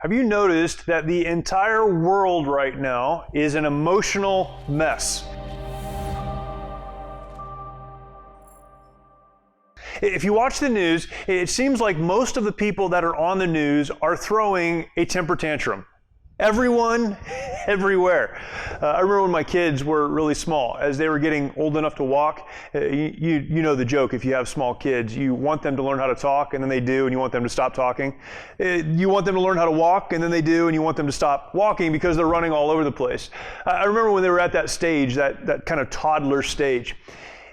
Have you noticed that the entire world right now is an emotional mess? If you watch the news, it seems like most of the people that are on the news are throwing a temper tantrum. Everyone, everywhere. I remember when my kids were really small, as they were getting old enough to walk, you know the joke. If you have small kids, you want them to learn how to talk, and then they do, and you want them to stop talking. You want them to learn how to walk, and then they do, and you want them to stop walking because they're running all over the place. I remember when they were at that stage, that kind of toddler stage.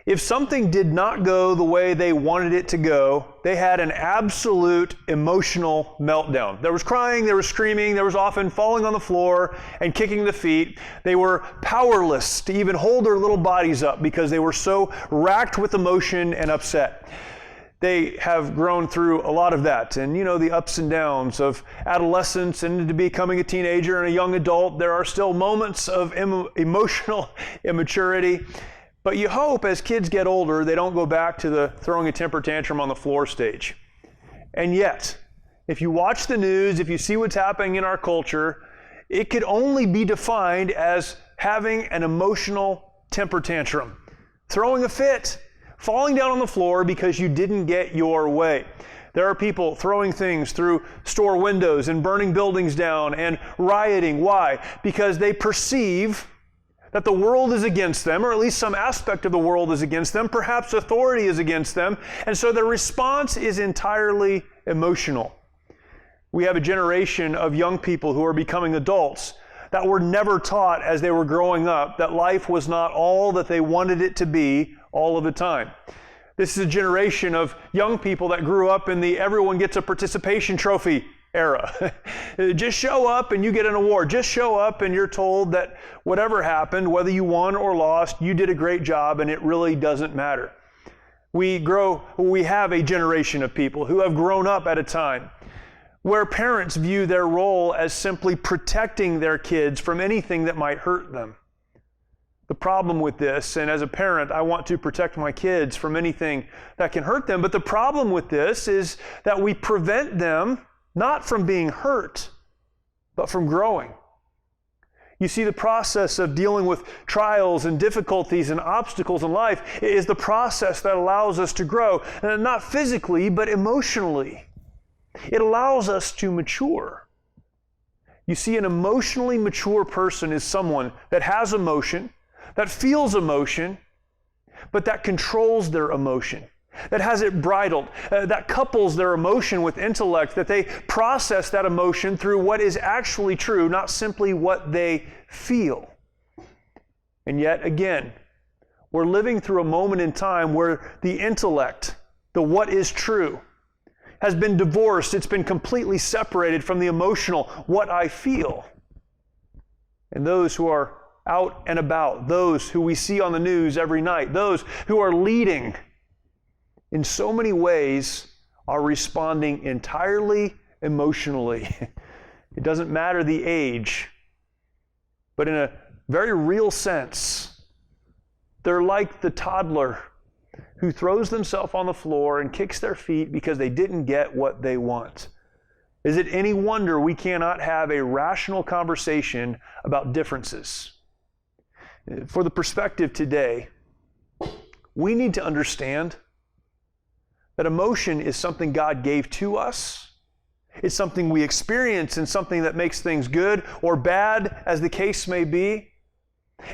If something did not go the way they wanted it to go, they had an absolute emotional meltdown. There was crying, there was screaming, there was often falling on the floor and kicking the feet. They were powerless to even hold their little bodies up because they were so racked with emotion and upset. They have grown through a lot of that. And you know, the ups and downs of adolescence and into becoming a teenager and a young adult, there are still moments of emotional immaturity. But you hope as kids get older, they don't go back to the throwing a temper tantrum on the floor stage. And yet, if you watch the news, if you see what's happening in our culture, it could only be defined as having an emotional temper tantrum, throwing a fit, falling down on the floor because you didn't get your way. There are people throwing things through store windows and burning buildings down and rioting. Why? Because they perceive that the world is against them, or at least some aspect of the world is against them. Perhaps authority is against them. And so their response is entirely emotional. We have a generation of young people who are becoming adults that were never taught as they were growing up that life was not all that they wanted it to be all of the time. This is a generation of young people that grew up in the everyone gets a participation trophy era. Just show up and you get an award. Just show up and you're told that whatever happened, whether you won or lost, you did a great job and it really doesn't matter. We have a generation of people who have grown up at a time where parents view their role as simply protecting their kids from anything that might hurt them. The problem with this, and as a parent, I want to protect my kids from anything that can hurt them, but the problem with this is that we prevent them not from being hurt, but from growing. You see, the process of dealing with trials and difficulties and obstacles in life is the process that allows us to grow, and not physically, but emotionally. It allows us to mature. You see, an emotionally mature person is someone that has emotion, that feels emotion, but that controls their emotion, that has it bridled, that couples their emotion with intellect, that they process that emotion through what is actually true, not simply what they feel. And yet again, we're living through a moment in time where the intellect, the what is true, has been divorced. It's been completely separated from the emotional, what I feel. And those who are out and about, those who we see on the news every night, those who are leading, in so many ways, are responding entirely emotionally. It doesn't matter the age, but in a very real sense, they're like the toddler who throws themselves on the floor and kicks their feet because they didn't get what they want. Is it any wonder we cannot have a rational conversation about differences? For the perspective today, we need to understand that emotion is something God gave to us. It's something we experience and something that makes things good or bad, as the case may be.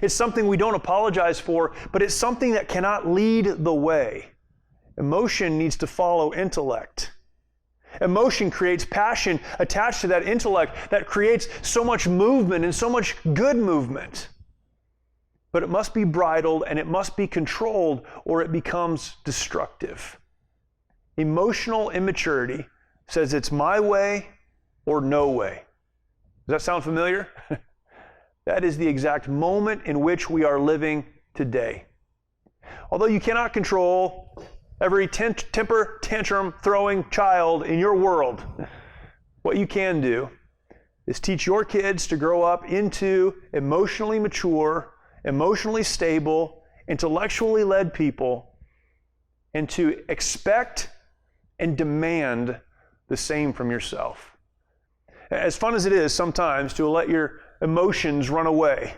It's something we don't apologize for, but it's something that cannot lead the way. Emotion needs to follow intellect. Emotion creates passion attached to that intellect that creates so much movement and so much good movement. But it must be bridled and it must be controlled or it becomes destructive. Emotional immaturity says it's my way or no way. Does that sound familiar? That is the exact moment in which we are living today. Although you cannot control every temper tantrum throwing child in your world, what you can do is teach your kids to grow up into emotionally mature, emotionally stable, intellectually led people, and to expect and demand the same from yourself. As fun as it is sometimes to let your emotions run away,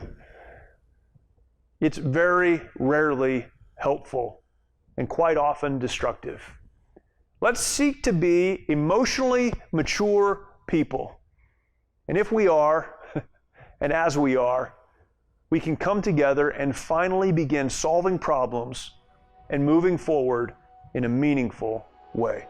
it's very rarely helpful and quite often destructive. Let's seek to be emotionally mature people. And if we are, and as we are, we can come together and finally begin solving problems and moving forward in a meaningful way.